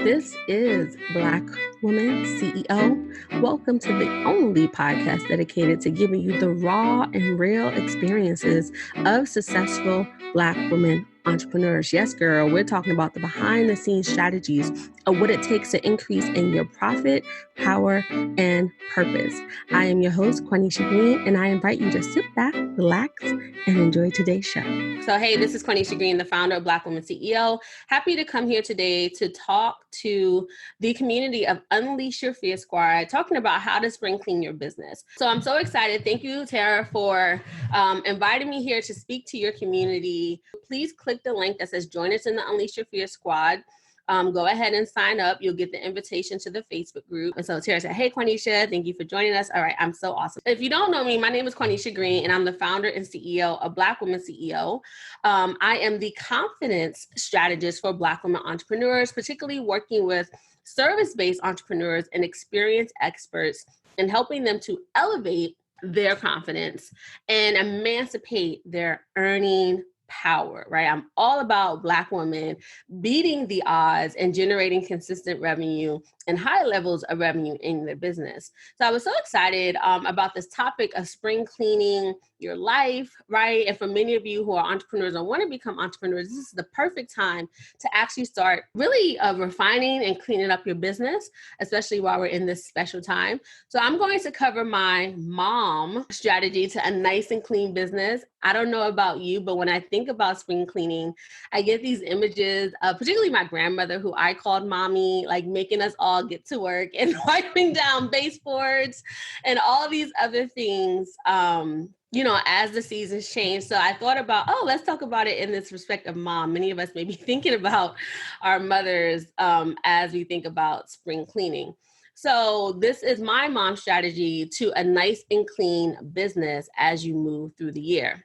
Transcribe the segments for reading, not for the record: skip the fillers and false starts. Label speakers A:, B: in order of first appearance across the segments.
A: This is Black Woman CEO. Welcome to the only podcast dedicated to giving you the raw and real experiences of successful Black women entrepreneurs. Yes, girl, we're talking about the behind the scenes strategies of what it takes to increase in your profit, power, and purpose. I am your host, Quanisha Green, and I invite you to sit back, relax, and enjoy today's show. So, hey, this is Quanisha Green, the founder of Black Woman CEO. Happy to come here today to talk to the community of Unleash Your Fear Squad, talking about how to spring clean your business. So I'm so excited. Thank you, Taria, for inviting me here to speak to your community. Please click the link that says join us in the Unleash Your Fear Squad. Go ahead and sign up. You'll get the invitation to the Facebook group. And so Taria said, hey, Quanisha, thank you for joining us. All right, I'm so awesome. If you don't know me, my name is Quanisha Green, and I'm the founder and CEO of Black Women CEO. I am the confidence strategist for Black women entrepreneurs, particularly working with service-based entrepreneurs and experienced experts and helping them to elevate their confidence and emancipate their earning power, right? I'm all about Black women beating the odds and generating consistent revenue and high levels of revenue in their business. So I was so excited about this topic of spring cleaning your life, right? And for many of you who are entrepreneurs or want to become entrepreneurs, this is the perfect time to actually start really refining and cleaning up your business, especially while we're in this special time. So I'm going to cover my mom strategy to a nice and clean business. I don't know about you, but when I think about spring cleaning, I get these images of particularly my grandmother, who I called mommy, like making us all get to work and wiping down baseboards and all these other things, as the seasons change. So I thought about, let's talk about it in this respect of mom. Many of us may be thinking about our mothers as we think about spring cleaning. So this is my mom's strategy to a nice and clean business as you move through the year.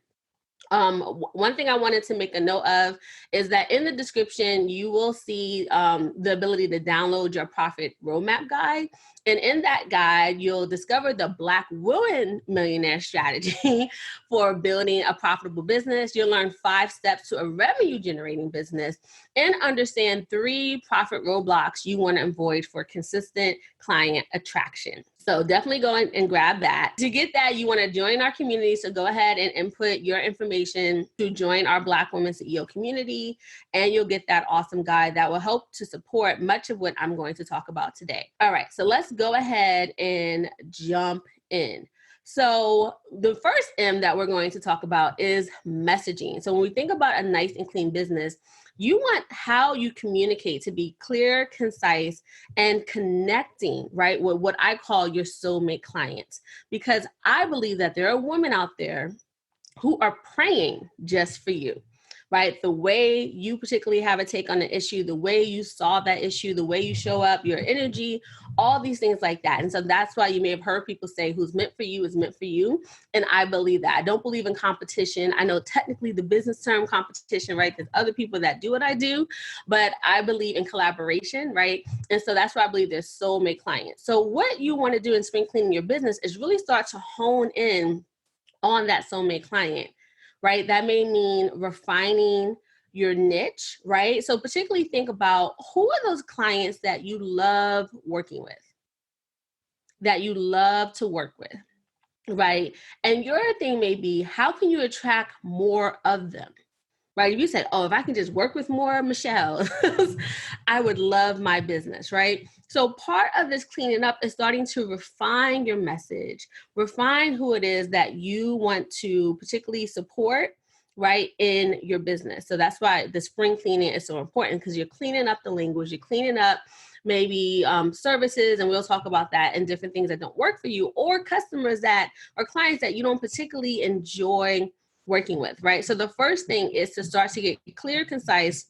A: One thing I wanted to make a note of is that in the description, you will see the ability to download your profit roadmap guide. And in that guide, you'll discover the Black Woman Millionaire strategy for building a profitable business. You'll learn 5 steps to a revenue generating business and understand 3 profit roadblocks you want to avoid for consistent client attraction. So definitely go and grab that. To get that, you want to join our community. So go ahead and input your information to join our Black Women CEO community, and you'll get that awesome guide that will help to support much of what I'm going to talk about today. All right, so let's go ahead and jump in. So the first M that we're going to talk about is messaging. So when we think about a nice and clean business, you want how you communicate to be clear, concise, and connecting, right, with what I call your soulmate clients. Because I believe that there are women out there who are praying just for you, right? The way you particularly have a take on the issue, the way you solve that issue, the way you show up, your energy, all these things like that. And so that's why you may have heard people say who's meant for you is meant for you. And I believe that. I don't believe in competition. I know technically the business term competition, right? There's other people that do what I do, but I believe in collaboration, right? And so that's why I believe there's soulmate clients. So what you want to do in spring cleaning your business is really start to hone in on that soulmate client, right? That may mean refining your niche, right? So particularly think about who are those clients that you love working with, that you love to work with, right? And your thing may be, how can you attract more of them, right? If you said, if I can just work with more Michelle, I would love my business, right? So part of this cleaning up is starting to refine your message, refine who it is that you want to particularly support, right, in your business. So that's why the spring cleaning is so important, because you're cleaning up the language, you're cleaning up maybe services, and we'll talk about that, and different things that don't work for you, or customers that or clients that you don't particularly enjoy working with, right? So the first thing is to start to get clear, concise,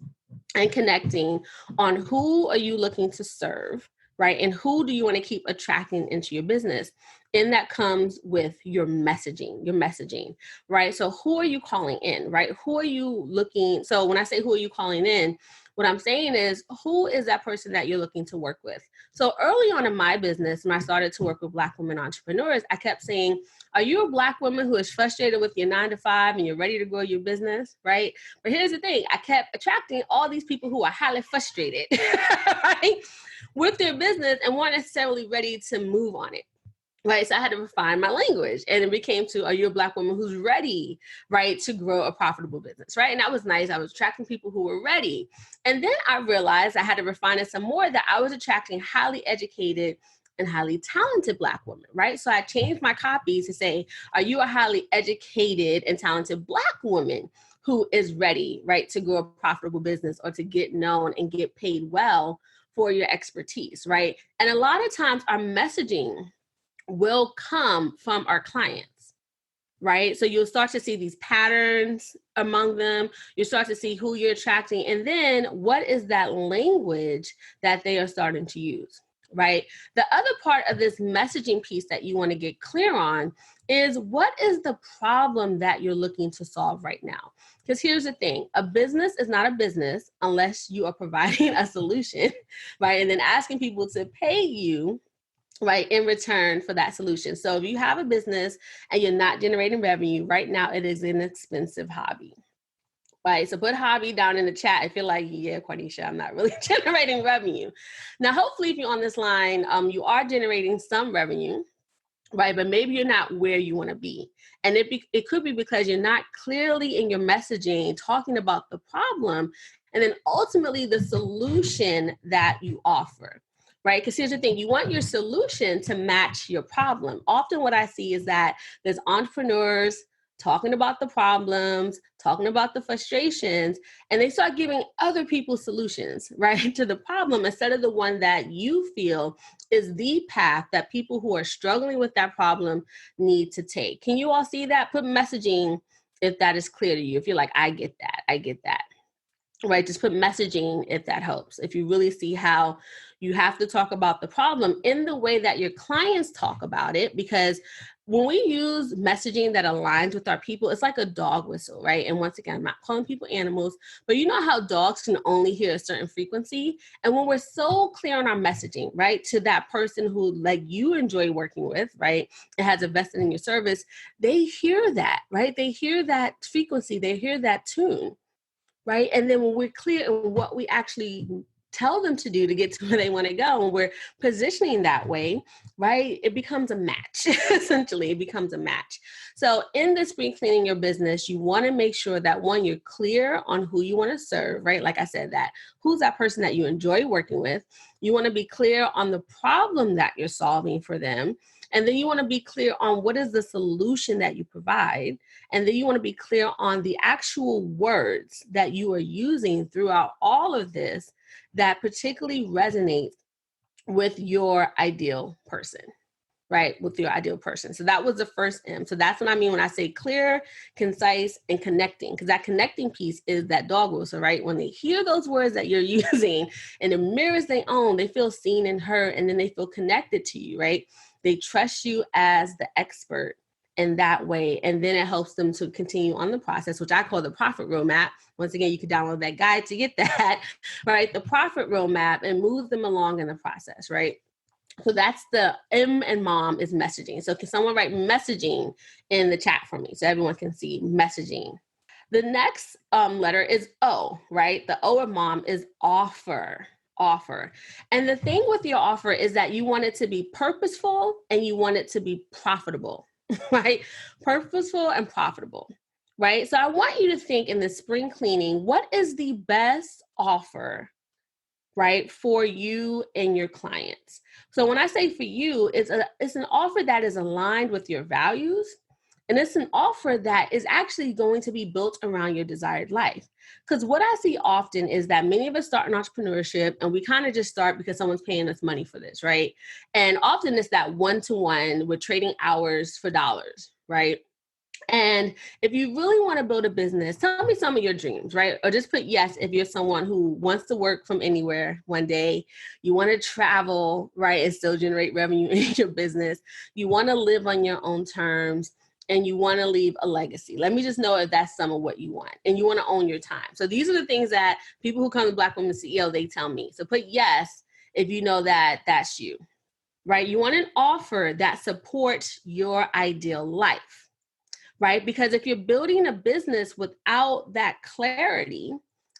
A: and connecting on who are you looking to serve, right? And who do you want to keep attracting into your business? And that comes with your messaging, right? So who are you calling in, right? Who are you looking? So when I say who are you calling in, what I'm saying is, who is that person that you're looking to work with? So early on in my business, when I started to work with Black women entrepreneurs, I kept saying, are you a Black woman who is frustrated with your 9-to-5 and you're ready to grow your business, right? But here's the thing. I kept attracting all these people who are highly frustrated, right? with their business and weren't necessarily ready to move on it. Right. So I had to refine my language, and it became to, are you a Black woman who's ready, right, to grow a profitable business? Right. And that was nice. I was attracting people who were ready. And then I realized I had to refine it some more, that I was attracting highly educated and highly talented Black women. Right. So I changed my copy to say, are you a highly educated and talented Black woman who is ready, right, to grow a profitable business or to get known and get paid well for your expertise? Right. And a lot of times our messaging will come from our clients, right? So you'll start to see these patterns among them. You start to see who you're attracting. And then what is that language that they are starting to use, right? The other part of this messaging piece that you want to get clear on is, what is the problem that you're looking to solve right now? Because here's the thing, a business is not a business unless you are providing a solution, right? And then asking people to pay you, right, in return for that solution. So if you have a business and you're not generating revenue right now, it is an expensive hobby, right? So put hobby down in the chat. I feel like, yeah, Quanisha, I'm not really generating revenue. Now, hopefully if you're on this line, you are generating some revenue, right? But maybe you're not where you want to be. And it could be because you're not clearly in your messaging talking about the problem and then ultimately the solution that you offer. Right? Because here's the thing, you want your solution to match your problem. Often what I see is that there's entrepreneurs talking about the problems, talking about the frustrations, and they start giving other people solutions, right, to the problem instead of the one that you feel is the path that people who are struggling with that problem need to take. Can you all see that? Put messaging if that is clear to you. If you're like, I get that, I get that. Right? Just put messaging if that helps. If you really see how you have to talk about the problem in the way that your clients talk about it, because when we use messaging that aligns with our people, it's like a dog whistle, right? And once again, I'm not calling people animals, but you know how dogs can only hear a certain frequency. And when we're so clear on our messaging, right, to that person who like you enjoy working with, right, it has invested in your service, they hear that, right? They hear that frequency, they hear that tune. Right. And then when we're clear on what we actually tell them to do to get to where they want to go, and we're positioning that way, right, it becomes a match. Essentially, it becomes a match. So in the spring cleaning your business, you want to make sure that, one, you're clear on who you want to serve, right? Like I said, that who's that person that you enjoy working with. You want to be clear on the problem that you're solving for them. And then you want to be clear on what is the solution that you provide. And then you want to be clear on the actual words that you are using throughout all of this that particularly resonates with your ideal person, right? With your ideal person. So that was the first M. So that's what I mean when I say clear, concise, and connecting, because that connecting piece is that dog whistle, right? When they hear those words that you're using and it mirrors their own, they feel seen and heard, and then they feel connected to you, right? They trust you as the expert in that way. And then it helps them to continue on the process, which I call the profit roadmap. Once again, you can download that guide to get that, right? The profit roadmap, and move them along in the process, right? So that's the M and mom is messaging. So can someone write messaging in the chat for me so everyone can see messaging? The next letter is O, right? The O of mom is offer. And the thing with your offer is that you want it to be purposeful and you want it to be profitable, right? Purposeful and profitable, right? So I want you to think in the spring cleaning, what is the best offer, right, for you and your clients? So when I say for you, it's an offer that is aligned with your values. And it's an offer that is actually going to be built around your desired life. Because what I see often is that many of us start in entrepreneurship and we kind of just start because someone's paying us money for this, right? And often it's that one-to-one, we're trading hours for dollars, right? And if you really want to build a business, tell me some of your dreams, right? Or just put yes if you're someone who wants to work from anywhere one day. You want to travel, right, and still generate revenue in your business. You want to live on your own terms. And you want to leave a legacy. Let me just know if that's some of what you want. And you want to own your time. So these are the things that people who come to Black Women CEO, they tell me. So put yes if you know that that's you, right? You want an offer that supports your ideal life, right? Because if you're building a business without that clarity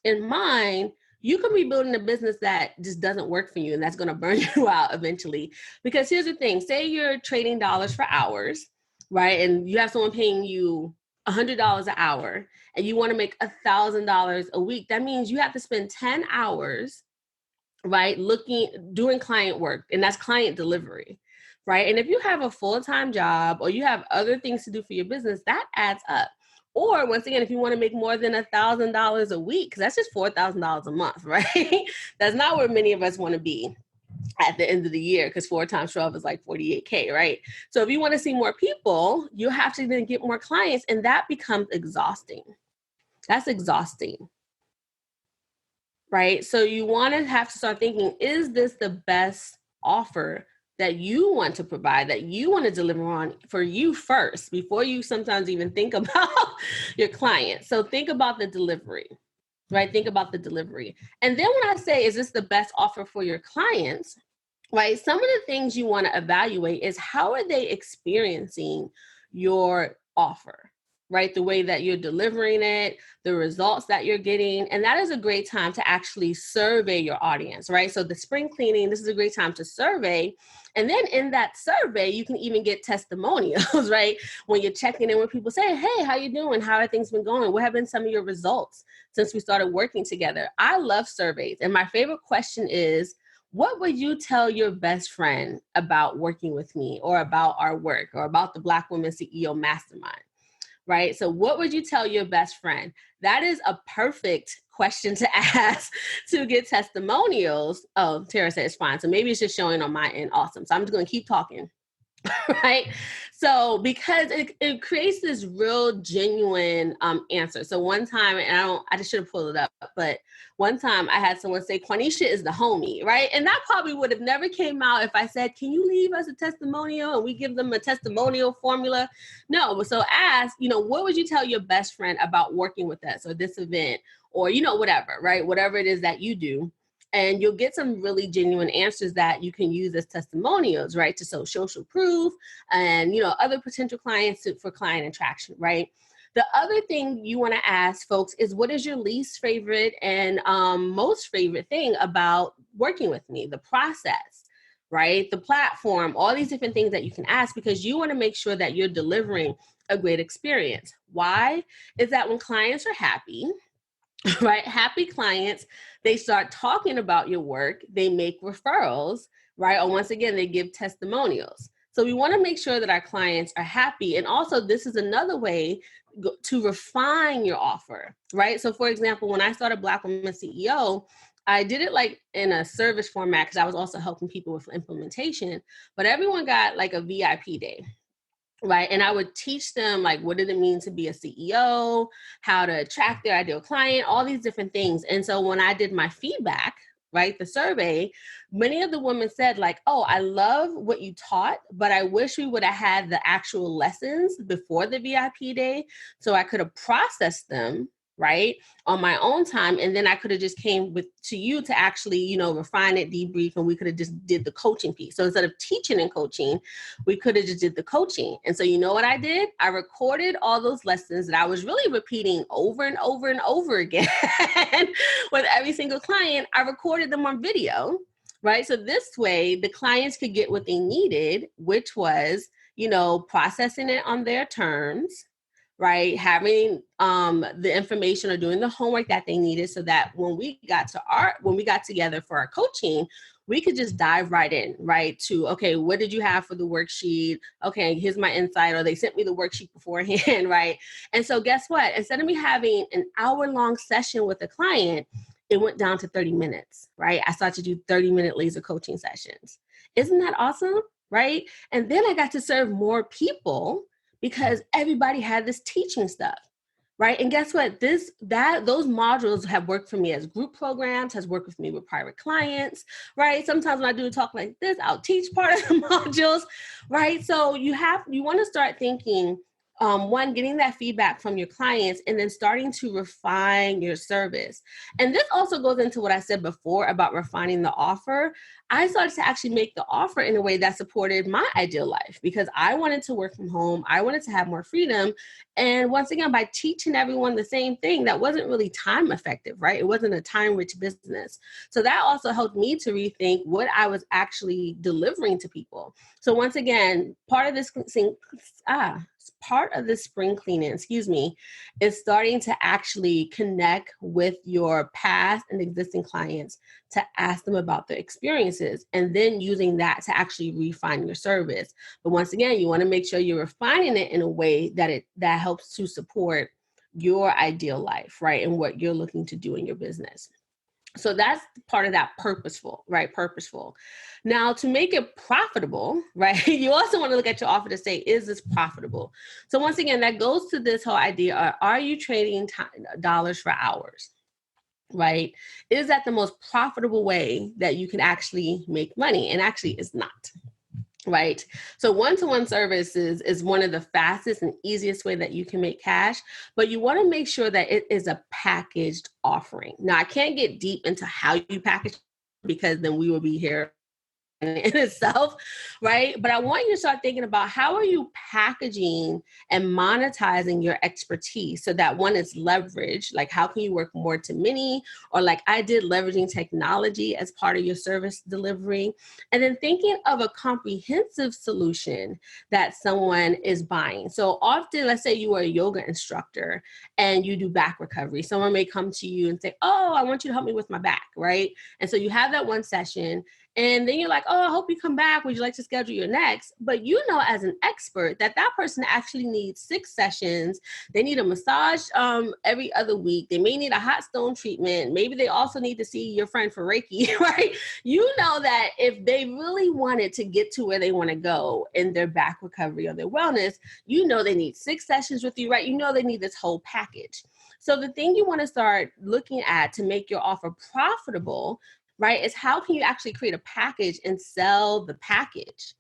A: in mind, you can be building a business that just doesn't work for you, and that's going to burn you out eventually. Because here's the thing, say you're trading dollars for hours, right? And you have someone paying you $100 an hour and you want to make $1,000 a week. That means you have to spend 10 hours, right, doing client work, and that's client delivery, right? And if you have a full-time job or you have other things to do for your business, that adds up. Or once again, if you want to make more than $1,000 a week, because that's just $4,000 a month, right? That's not where many of us want to be at the end of the year, because 4 times 12 is like 48K, right? So if you want to see more people, you have to then get more clients, and that becomes exhausting. That's exhausting, right? So you want to have to start thinking, is this the best offer that you want to provide, that you want to deliver on for you first, before you sometimes even think about your client? So think about the delivery, right? Think about the delivery. And then when I say, is this the best offer for your clients, right? Some of the things you want to evaluate is, how are they experiencing your offer, right? The way that you're delivering it, the results that you're getting. And that is a great time to actually survey your audience, right? So the spring cleaning, this is a great time to survey. And then in that survey, you can even get testimonials, right? When you're checking in with people, say, hey, how you doing? How have things been going? What have been some of your results since we started working together? I love surveys. And my favorite question is, what would you tell your best friend about working with me, or about our work, or about the Black Women CEO Mastermind? Right? So what would you tell your best friend? That is a perfect question to ask to get testimonials. Oh, Tara said it's fine. So maybe it's just showing on my end. Awesome. So I'm just going to keep talking. Right? So because it creates this real genuine answer. So one time, and I just should have pulled it up, but one time I had someone say, Quanisha is the homie, right? And that probably would have never came out if I said, can you leave us a testimonial? And we give them a testimonial formula. No, so ask, what would you tell your best friend about working with us, or this event, or, whatever, right? Whatever it is that you do. And you'll get some really genuine answers that you can use as testimonials, right? To show social proof and, other potential clients for client attraction, right? The other thing you want to ask folks is, what is your least favorite and most favorite thing about working with me? The process, right? The platform, all these different things that you can ask, because you want to make sure that you're delivering a great experience. Why? Is that when clients are happy, right? Happy clients, they start talking about your work, they make referrals, right? Or once again, they give testimonials. So we want to make sure that our clients are happy. And also, this is another way to refine your offer, right? So for example, when I started Black Women CEO, I did it like in a service format, because I was also helping people with implementation, but everyone got like a VIP day. Right. And I would teach them, like, what did it mean to be a CEO, how to attract their ideal client, all these different things. And so when I did my feedback, right, the survey, many of the women said, like, oh, I love what you taught, but I wish we would have had the actual lessons before the VIP day, so I could have processed them, right, on my own time. And then I could have just came to you to actually, refine it, debrief, and we could have just did the coaching piece. So instead of teaching and coaching, we could have just did the coaching. And so you know what I did? I recorded all those lessons that I was really repeating over and over and over again with every single client. I recorded them on video, right? So this way the clients could get what they needed, which was, processing it on their terms, right? Having the information or doing the homework that they needed, so that when we got together for our coaching, we could just dive right in, right? To, okay, what did you have for the worksheet? Okay, here's my insight. Or they sent me the worksheet beforehand, right? And so guess what? Instead of me having an hour-long session with a client, it went down to 30 minutes, right? I started to do 30-minute laser coaching sessions. Isn't that awesome, right? And then I got to serve more people, because everybody had this teaching stuff, right? And guess what? Those modules have worked for me as group programs, has worked with me with private clients, right? Sometimes when I do a talk like this, I'll teach part of the modules, right? So you want to start thinking One, getting that feedback from your clients and then starting to refine your service. And this also goes into what I said before about refining the offer. I started to actually make the offer in a way that supported my ideal life because I wanted to work from home. I wanted to have more freedom. And once again, by teaching everyone the same thing, that wasn't really time effective, right? It wasn't a time-rich business. So that also helped me to rethink what I was actually delivering to people. So once again, part of this spring cleaning, is starting to actually connect with your past and existing clients to ask them about their experiences and then using that to actually refine your service. But once again, you want to make sure you're refining it in a way that helps to support your ideal life, right? And what you're looking to do in your business. So that's part of that purposeful, right? Purposeful. Now, to make it profitable, right? You also want to look at your offer to say, is this profitable? So once again, that goes to this whole idea, are you trading dollars for hours, right? Is that the most profitable way that you can actually make money? And actually it's not. Right. So one-to-one services is one of the fastest and easiest way that you can make cash, but you want to make sure that it is a packaged offering. Now, I can't get deep into how you package because then we will be here in itself, right? But I want you to start thinking about how are you packaging and monetizing your expertise so that one is leverage, like how can you work more to many, or like I did, leveraging technology as part of your service delivery, and then thinking of a comprehensive solution that someone is buying. So often, let's say you are a yoga instructor and you do back recovery. Someone may come to you and say, oh, I want you to help me with my back, right? And so you have that one session. And then you're like, oh, I hope you come back. Would you like to schedule your next? But you know, as an expert, that person actually needs 6 sessions. They need a massage every other week. They may need a hot stone treatment. Maybe they also need to see your friend for Reiki, right? You know that if they really wanted to get to where they want to go in their back recovery or their wellness, you know they need 6 sessions with you, right? You know they need this whole package. So the thing you want to start looking at to make your offer profitable, right, is how can you actually create a package and sell the package,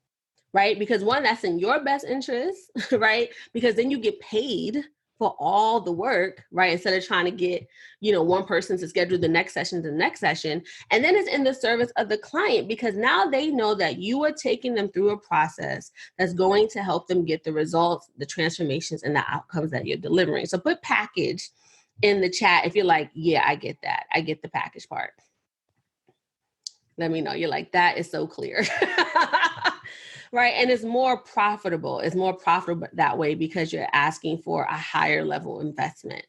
A: right? Because one, that's in your best interest, right? Because then you get paid for all the work, right? Instead of trying to get, one person to schedule the next session to the next session. And then it's in the service of the client because now they know that you are taking them through a process that's going to help them get the results, the transformations, and the outcomes that you're delivering. So put package in the chat if you're like, yeah, I get that. I get the package part. Let me know. You're like, that is so clear. Right. And it's more profitable. It's more profitable that way because you're asking for a higher level investment.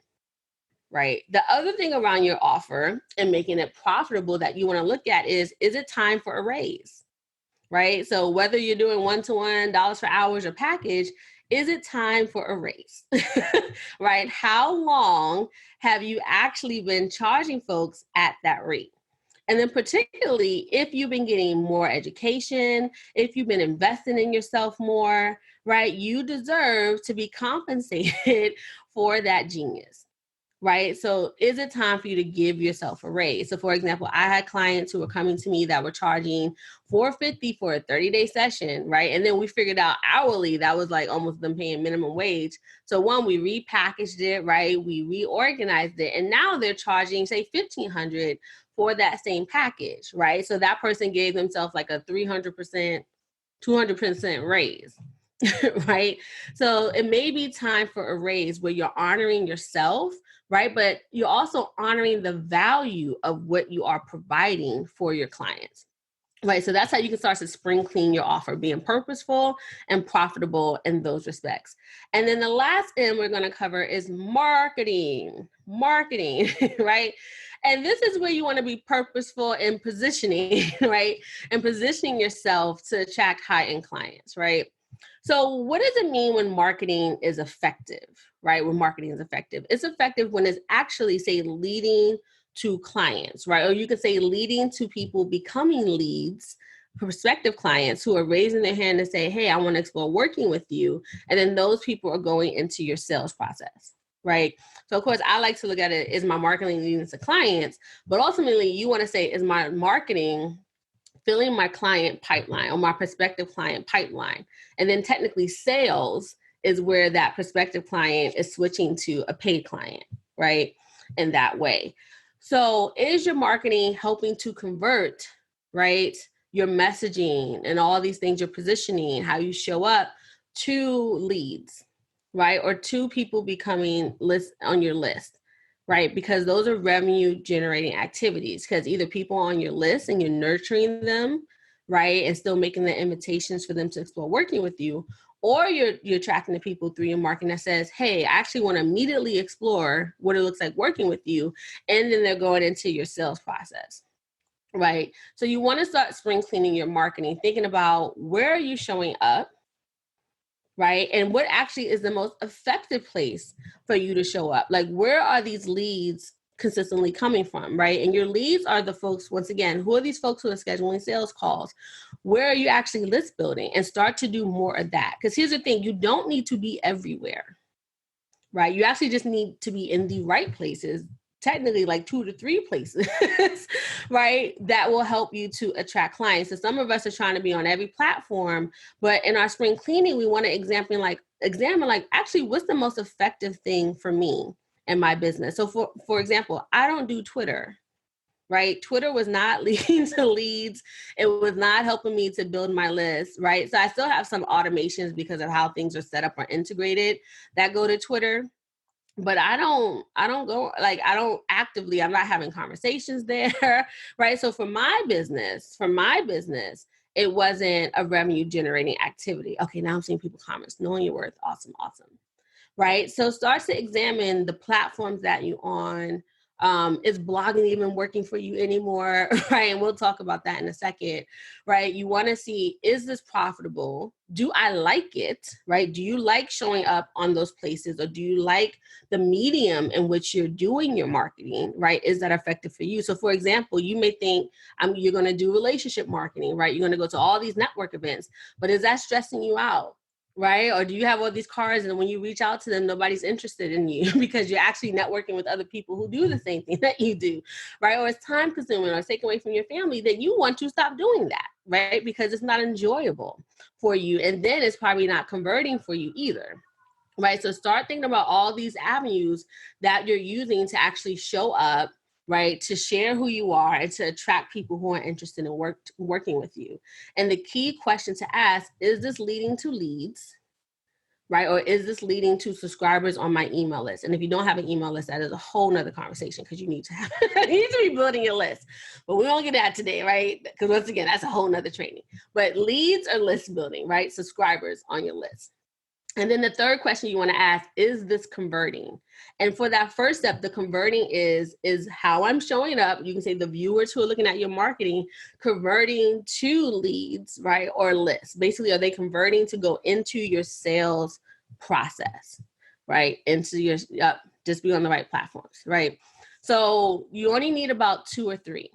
A: Right. The other thing around your offer and making it profitable that you want to look at is it time for a raise? Right. So whether you're doing one-to-one, dollars for hours, or package, is it time for a raise? Right. How long have you actually been charging folks at that rate? And then particularly if you've been getting more education, if you've been investing in yourself more, right, you deserve to be compensated for that genius, right? So is it time for you to give yourself a raise? So for example, I had clients who were coming to me that were charging $450 for a 30-day session, right? And then we figured out hourly, that was like almost them paying minimum wage. So one, we repackaged it, right? We reorganized it. And now they're charging, say, $1,500 for that same package, right? So that person gave themselves like a 300%, 200% raise, right? So it may be time for a raise where you're honoring yourself, right? But you're also honoring the value of what you are providing for your clients. Right. So that's how you can start to spring clean your offer, being purposeful and profitable in those respects. And then the last M we're going to cover is marketing, right? And this is where you want to be purposeful in positioning, right? And positioning yourself to attract high-end clients, right? So what does it mean when marketing is effective, right? When marketing is effective, it's effective when it's actually, say, leading to clients, right? Or you could say leading to people becoming leads, prospective clients who are raising their hand and say, hey, I want to explore working with you. And then those people are going into your sales process, right? So of course, I like to look at it, is my marketing leading to clients? But ultimately, you want to say, is my marketing filling my client pipeline or my prospective client pipeline? And then technically sales is where that prospective client is switching to a paid client, right? In that way. So is your marketing helping to convert, right, your messaging and all these things, your positioning, how you show up, to leads, right? Or to people becoming on your list, right? Because those are revenue generating activities, because either people on your list and you're nurturing them, right, and still making the invitations for them to explore working with you, or you're attracting the people through your marketing that says, hey, I actually want to immediately explore what it looks like working with you. And then they're going into your sales process, right? So you want to start spring cleaning your marketing, thinking about where are you showing up, right? And what actually is the most effective place for you to show up? Like, where are these leads consistently coming from, right? And your leads are the folks, once again, who are these folks who are scheduling sales calls? Where are you actually list building? And start to do more of that. Because here's the thing, you don't need to be everywhere, right? You actually just need to be in the right places, technically like 2 to 3 places, right? That will help you to attract clients. So some of us are trying to be on every platform, but in our spring cleaning, we want to examine actually what's the most effective thing for me and my business. So for example, I don't do Twitter, right? Twitter was not leading to leads. It was not helping me to build my list, right? So I still have some automations because of how things are set up or integrated that go to Twitter. But I don't go, like, I don't actively, I'm not having conversations there, right? So for my business, it wasn't a revenue generating activity. Okay, now I'm seeing people comments, knowing your worth. Awesome. Right? So start to examine the platforms that you're on. Is blogging even working for you anymore? Right? And we'll talk about that in a second, right? You want to see, is this profitable? Do I like it? Right? Do you like showing up on those places, or do you like the medium in which you're doing your marketing? Right? Is that effective for you? So for example, you may think you're going to do relationship marketing, right? You're going to go to all these network events, but is that stressing you out? Right? Or do you have all these cards and when you reach out to them, nobody's interested in you because you're actually networking with other people who do the same thing that you do, right? Or it's time consuming or it's taken away from your family, then you want to stop doing that, right? Because it's not enjoyable for you. And then it's probably not converting for you either, right? So start thinking about all these avenues that you're using to actually show up, right? To share who you are and to attract people who are interested in working with you. And the key question to ask, is this leading to leads, right? Or is this leading to subscribers on my email list? And if you don't have an email list, that is a whole nother conversation, because you need to be building your list. But we won't get that today, right? Because once again, that's a whole nother training. But leads are list building, right? Subscribers on your list. And then the third question you want to ask, is this converting? And for that first step, the converting is how I'm showing up. You can say the viewers who are looking at your marketing converting to leads, right? Or lists. Basically, are they converting to go into your sales process, right? Into your, just be on the right platforms, right? So you only need about 2 or 3.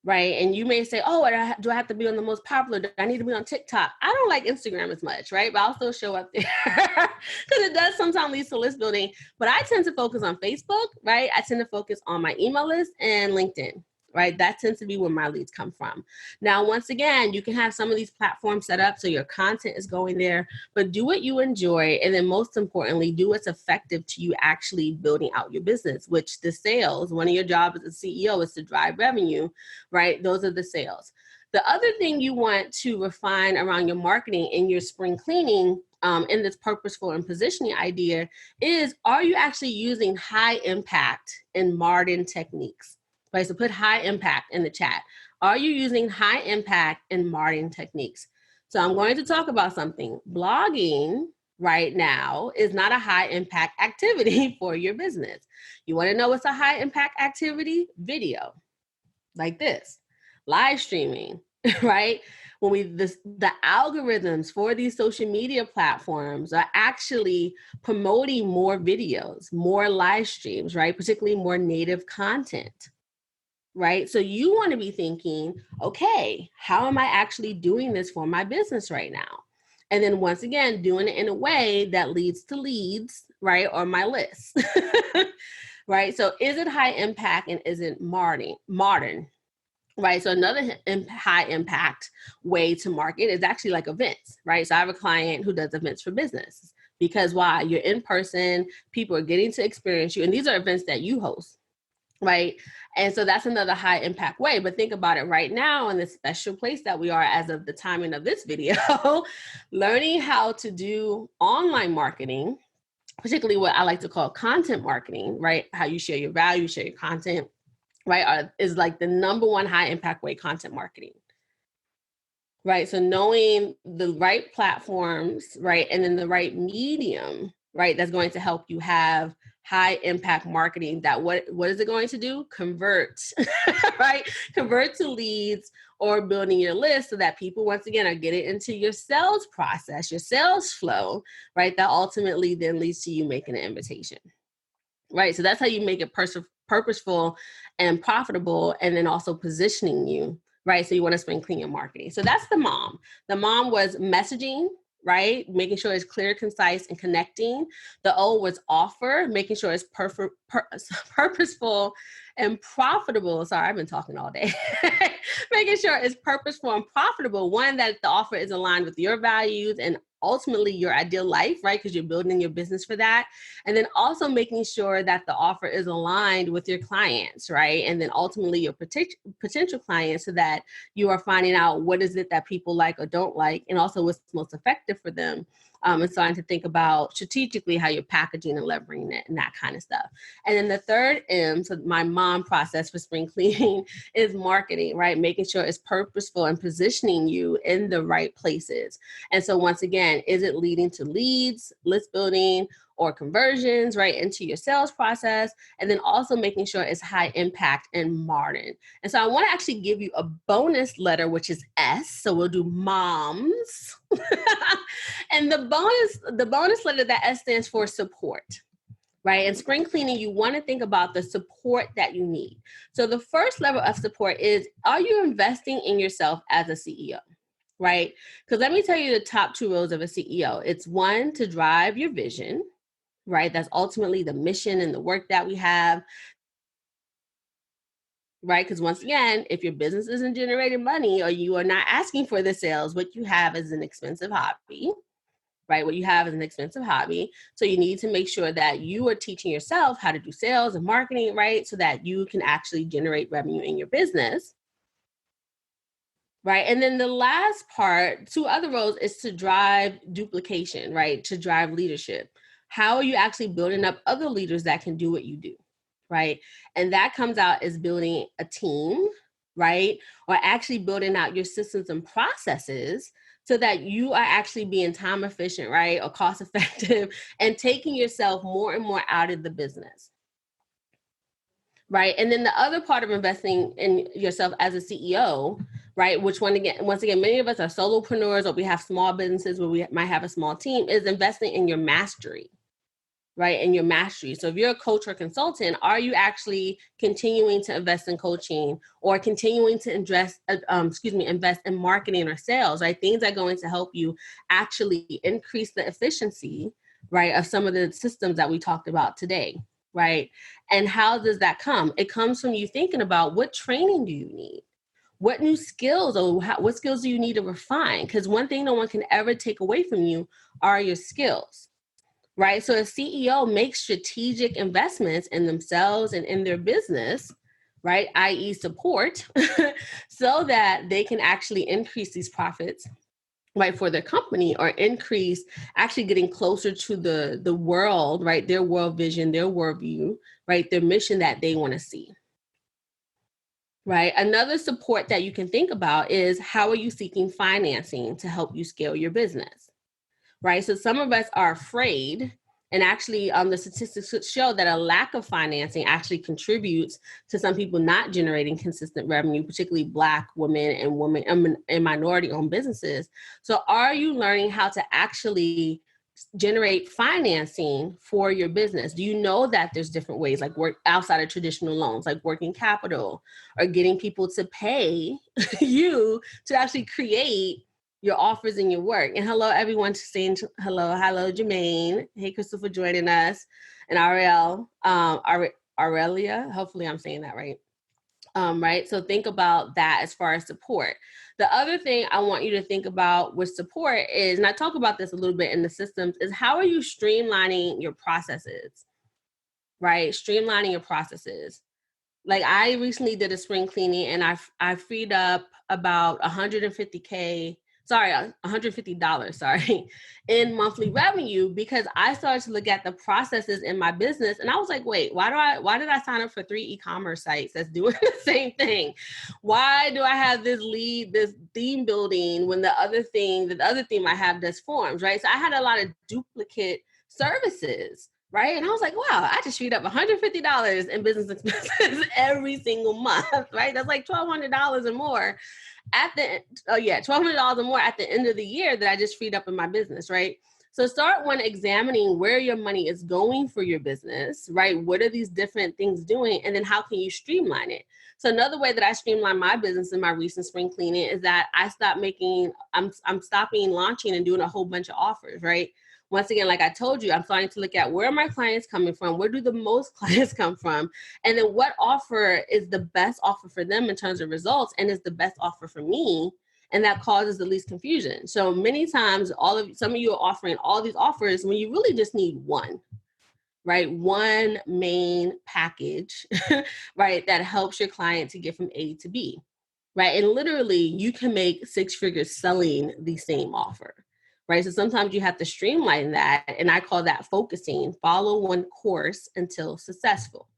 A: Right. And you may say, oh, do I have to be on the most popular? Do I need to be on TikTok? I don't like Instagram as much, right? But I'll still show up there because it does sometimes lead to list building. But I tend to focus on Facebook, right? I tend to focus on my email list and LinkedIn, right? That tends to be where my leads come from. Now, once again, you can have some of these platforms set up so your content is going there, but do what you enjoy. And then most importantly, do what's effective to you actually building out your business, which the sales, one of your jobs as a CEO is to drive revenue, right? Those are the sales. The other thing you want to refine around your marketing in your spring cleaning, in this purposeful and positioning idea, is, are you actually using high impact and modern techniques? Right, so put high impact in the chat. Are you using high impact and modern techniques? So I'm going to talk about something. Blogging right now is not a high impact activity for your business. You want to know what's a high impact activity? Video, like this, live streaming, right? When the algorithms for these social media platforms are actually promoting more videos, more live streams, right? Particularly more native content. Right? So you want to be thinking, okay, how am I actually doing this for my business right now? And then once again, doing it in a way that leads to leads, right? Or my list, right? So is it high impact and is it modern? Right. So another high impact way to market is actually like events, right? So I have a client who does events for business Because why? You're in person, people are getting to experience you, and these are events that you host, right? And so that's another high impact way. But think about it right now in this special place that we are as of the timing of this video, learning how to do online marketing, particularly what I like to call content marketing, right? How you share your value, share your content, right? Is like the number one high impact way, content marketing. Right. So knowing the right platforms, right, and then the right medium, right, that's going to help you have high impact marketing. That what is it going to do? Convert, right? Convert to leads or building your list so that people, once again, are getting into your sales process, your sales flow, right? That ultimately then leads to you making an invitation, right? So that's how you make it purposeful and profitable, and then also positioning you. Right. So you want to spend clean your marketing. So that's the mom. The mom was messaging, right? Making sure it's clear, concise, and connecting. The O was offer, making sure it's purposeful and profitable. Sorry, I've been talking all day. Making sure it's purposeful and profitable. One, that the offer is aligned with your values and ultimately your ideal life, right? Because you're building your business for that. And then also making sure that the offer is aligned with your clients, right? And then ultimately your potential clients, so that you are finding out what is it that people like or don't like, and also what's most effective for them. And starting to think about strategically how you're packaging and leveraging it and that kind of stuff. And then the third M, so my mom process for spring cleaning, is marketing, right? Making sure it's purposeful and positioning you in the right places. And so once again, is it leading to leads, list building, or conversions, right, into your sales process? And then also making sure it's high impact and modern. And so I want to actually give you a bonus letter, which is S. So we'll do moms. And the bonus letter, that S stands for support. Right? And spring cleaning, you want to think about the support that you need. So the first level of support is, are you investing in yourself as a CEO? Right? Because let me tell you the top two roles of a CEO. It's one, to drive your vision, right? That's ultimately the mission and the work that we have, right? Because once again, if your business isn't generating money or you are not asking for the sales, what you have is an expensive hobby, right? What you have is an expensive hobby. So you need to make sure that you are teaching yourself how to do sales and marketing, right? So that you can actually generate revenue in your business. Right. And then the last part, two other roles, is to drive duplication, right? To drive leadership. How are you actually building up other leaders that can do what you do? Right. And that comes out as building a team, right? Or actually building out your systems and processes so that you are actually being time efficient, right? Or cost effective, and taking yourself more and more out of the business. Right. And then the other part of investing in yourself as a CEO, right, which once again, many of us are solopreneurs, or we have small businesses where we might have a small team, is investing in your mastery, right, in your mastery. So if you're a coach or consultant, are you actually continuing to invest in coaching, or continuing to invest in marketing or sales, right? Things that are going to help you actually increase the efficiency, right, of some of the systems that we talked about today. Right. And how does that come? It comes from you thinking about, what training do you need? What new skills, or what skills do you need to refine? Because one thing no one can ever take away from you are your skills. Right. So a CEO makes strategic investments in themselves and in their business, right, i.e. support, so that they can actually increase these profits, right, for their company, or increase actually getting closer to the world, right, their world vision, their worldview, right, their mission that they want to see. Right. Another support that you can think about is, how are you seeking financing to help you scale your business? Right. So some of us are afraid, and actually the statistics show that a lack of financing actually contributes to some people not generating consistent revenue, particularly Black women and minority-owned businesses. So are you learning how to actually generate financing for your business? Do you know that there's different ways, like work outside of traditional loans, like working capital, or getting people to pay you to actually create your offers and your work? And hello, everyone saying hello. Hello, Jermaine. Hey, Crystal, for joining us. And Ariel, Aurelia, hopefully I'm saying that right. Right. So think about that as far as support. The other thing I want you to think about with support is, and I talk about this a little bit in the systems, is how are you streamlining your processes, right? Streamlining your processes. Like I recently did a spring cleaning and I freed up about $150, sorry, in monthly revenue because I started to look at the processes in my business and I was like, wait, why did I sign up for 3 e-commerce sites that's doing the same thing? Why do I have this theme building when the other theme I have does forms, right? So I had a lot of duplicate services. Right. And I was like, wow, I just freed up $150 in business expenses every single month. Right. That's like $1,200 or more $1,200 or more at the end of the year that I just freed up in my business. Right. So start examining where your money is going for your business. Right. What are these different things doing? And then how can you streamline it? So another way that I streamline my business in my recent spring cleaning is that I'm stopping launching and doing a whole bunch of offers. Right. Once again, like I told you, I'm starting to look at where are my clients coming from? Where do the most clients come from? And then what offer is the best offer for them in terms of results and is the best offer for me? And that causes the least confusion. So many times, some of you are offering all these offers when you really just need one, right? One main package, right? That helps your client to get from A to B, right? And literally you can make 6 figures selling the same offer. Right. So sometimes you have to streamline that. And I call that focusing. Follow one course until successful.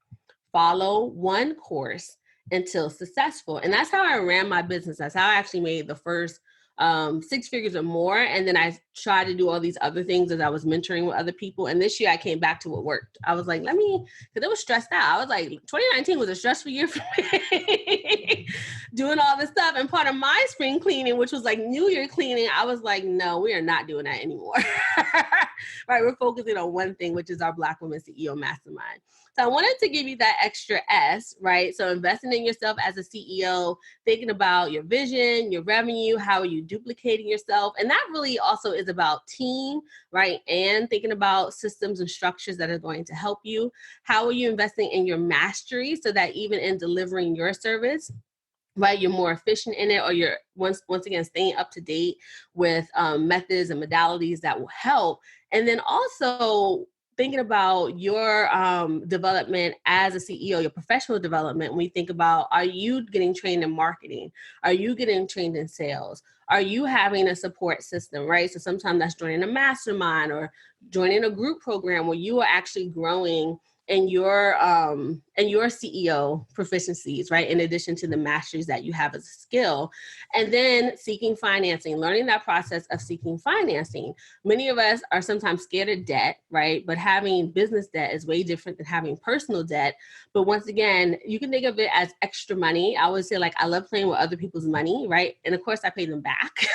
A: Follow one course until successful. And that's how I ran my business. That's how I actually made the first 6 figures or more. And then I tried to do all these other things as I was mentoring with other people. And this year I came back to what worked. I was like, because it was stressed out. I was like, 2019 was a stressful year for me. Doing all this stuff. And part of my spring cleaning, which was like New Year cleaning, I was like, no, we are not doing that anymore. Right. We're focusing on one thing, which is our Black Women CEO Mastermind. So I wanted to give you that extra S, right? So investing in yourself as a CEO, thinking about your vision, your revenue, how are you duplicating yourself? And that really also is about team, right? And thinking about systems and structures that are going to help you. How are you investing in your mastery so that even in delivering your service, right, you're more efficient in it, or you're once again staying up to date with methods and modalities that will help. And then also thinking about your development as a CEO, your professional development. When we think about, are you getting trained in marketing? Are you getting trained in sales? Are you having a support system, right? So sometimes that's joining a mastermind or joining a group program where you are actually growing and your CEO proficiencies, right? In addition to the masteries that you have as a skill. And then seeking financing, learning that process of seeking financing. Many of us are sometimes scared of debt, right? But having business debt is way different than having personal debt. But once again, you can think of it as extra money. I always say, like, I love playing with other people's money, right? And of course I pay them back,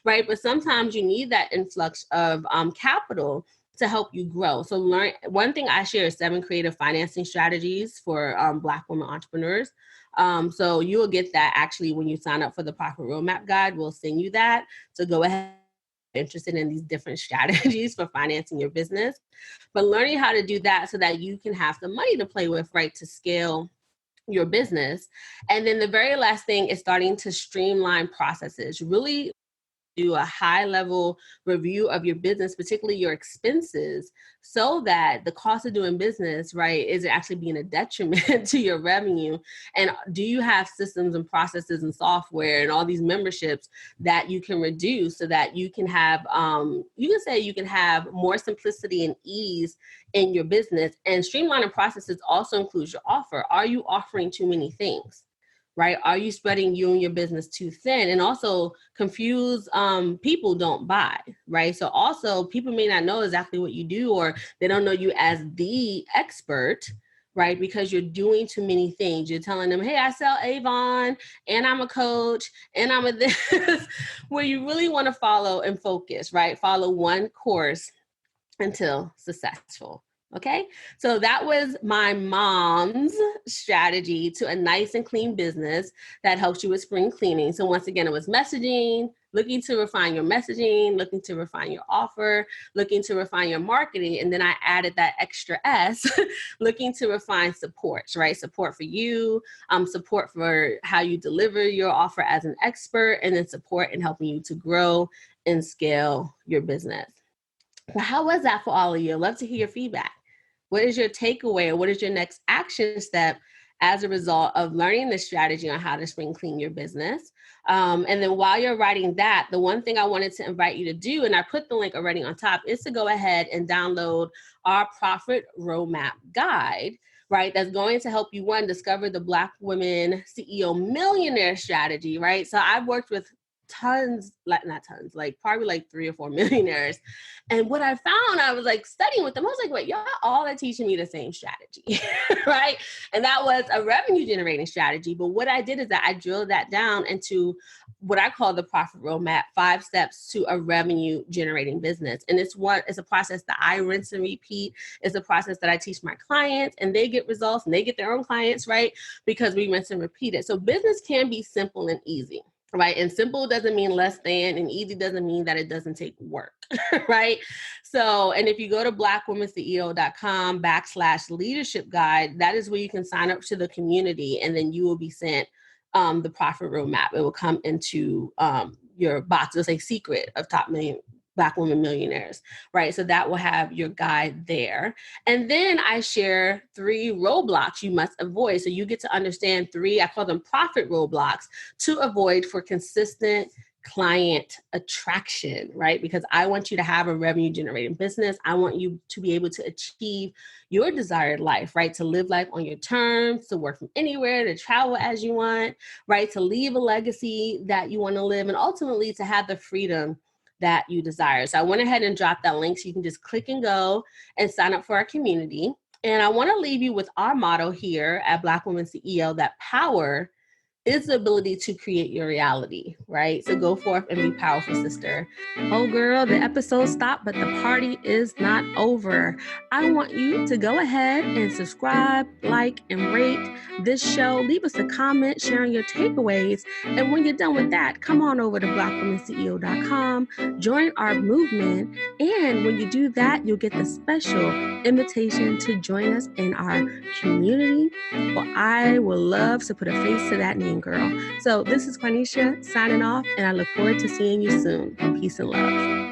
A: right? But sometimes you need that influx of capital to help you grow. So one thing I share is 7 creative financing strategies for Black women entrepreneurs. So you will get that actually when you sign up for the Profit Roadmap Guide. We'll send you that. So go ahead, interested in these different strategies for financing your business, but learning how to do that so that you can have some money to play with, right, to scale your business. And then the very last thing is starting to streamline processes. Really do a high level review of your business, particularly your expenses, so that the cost of doing business, right, is actually being a detriment to your revenue. And do you have systems and processes and software and all these memberships that you can reduce so that you can have, you can have more simplicity and ease in your business? And streamlining processes also includes your offer. Are you offering too many things? Right? Are you spreading you and your business too thin? And also confused people don't buy, right? So also people may not know exactly what you do, or they don't know you as the expert, right? Because you're doing too many things. You're telling them, hey, I sell Avon and I'm a coach and I'm a this, where you really want to follow and focus, right? Follow one course until successful. Okay, so that was my mom's strategy to a nice and clean business that helps you with spring cleaning. So once again, it was messaging, looking to refine your messaging, looking to refine your offer, looking to refine your marketing. And then I added that extra S, looking to refine supports, right? Support for you, support for how you deliver your offer as an expert, and then support in helping you to grow and scale your business. So how was that for all of you? I'd love to hear your feedback. What is your takeaway, or what is your next action step as a result of learning this strategy on how to spring clean your business? And then while you're writing that, the one thing I wanted to invite you to do, and I put the link already on top, is to go ahead and download our Profit Roadmap Guide, right? That's going to help you, one, discover the Black women CEO millionaire strategy, right? So I've worked with probably like 3 or 4 millionaires. And what I found, I was like studying with them. I was like, wait, y'all all are teaching me the same strategy, right? And that was a revenue generating strategy. But what I did is that I drilled that down into what I call the Profit Roadmap, 5 steps to a revenue generating business. And it's a process that I rinse and repeat. It's a process that I teach my clients, and they get results and they get their own clients, right? Because we rinse and repeat it. So business can be simple and easy. Right. And simple doesn't mean less than, and easy doesn't mean that it doesn't take work. Right. So, and if you go to blackwomanceo.com/leadership guide, that is where you can sign up to the community, and then you will be sent the Profit Roadmap. It will come into your box. It'll say secret of top Black women millionaires, right? So that will have your guide there. And then I share 3 roadblocks you must avoid. So you get to understand 3, I call them profit roadblocks, to avoid for consistent client attraction, right? Because I want you to have a revenue generating business. I want you to be able to achieve your desired life, right? To live life on your terms, to work from anywhere, to travel as you want, right? To leave a legacy that you want to live, and ultimately to have the freedom that you desire. So I went ahead and dropped that link so you can just click and go and sign up for our community. And I want to leave you with our motto here at Black Women CEO, that power is the ability to create your reality, right? So go forth and be powerful, sister. Oh, girl, the episode stopped, but the party is not over. I want you to go ahead and subscribe, like, and rate this show. Leave us a comment sharing your takeaways. And when you're done with that, come on over to blackwomanceo.com, join our movement. And when you do that, you'll get the special invitation to join us in our community. Well, I would love to put a face to that name, girl. So this is Quanisha signing off, and I look forward to seeing you soon. Peace and love.